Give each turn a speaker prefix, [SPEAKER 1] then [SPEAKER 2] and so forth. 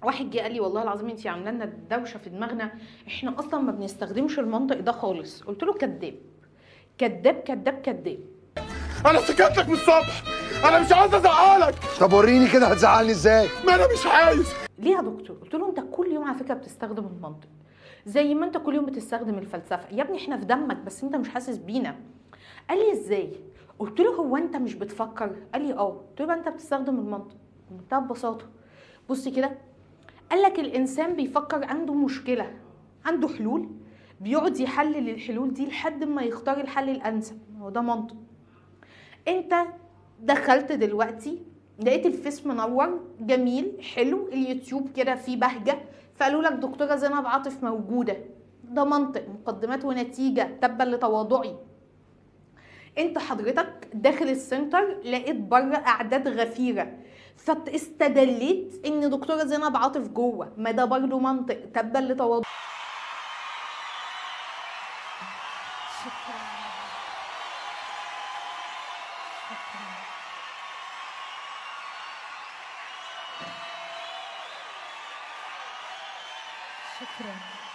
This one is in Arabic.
[SPEAKER 1] واحد جه قال لي والله العظيم انت عامله لنا دوشه في دماغنا، احنا اصلا ما بنستخدمش المنطق ده خالص. قلت له كذاب كذاب كذاب كذاب.
[SPEAKER 2] انا سكت لك من الصبح، انا مش عايز ازعلك.
[SPEAKER 3] طب وريني كده هتزعلني ازاي؟
[SPEAKER 2] ما انا مش عايز.
[SPEAKER 1] ليه يا دكتور؟ قلت له انت كل يوم على فكره بتستخدم المنطق زي ما انت كل يوم بتستخدم الفلسفه يا ابني، احنا في دمك بس انت مش حاسس بينا. قال لي ازاي؟ قلت له هو انت مش بتفكر؟ قال لي اه. قلت له يبقى انت بتستخدم المنطق بمنتهى البساطه. بص كده، قال لك الانسان بيفكر عنده مشكله، عنده حلول، بيقعد يحلل الحلول دي لحد ما يختار الحل الانسب. هو ده منطق. انت دخلت دلوقتي لقيت الفيس منور جميل حلو، اليوتيوب كده فيه بهجه، فقالوا لك دكتوره زينب عاطف موجوده. ده منطق، مقدمات ونتيجه، تبا لتواضعي. انت حضرتك داخل السنتر لقيت بره اعداد غفيره، فاستدليت ان دكتوره زينب عاطف جوه، ما ده برضه منطق تبا لتواضعي.
[SPEAKER 4] شكرا. شكرا. شكرا.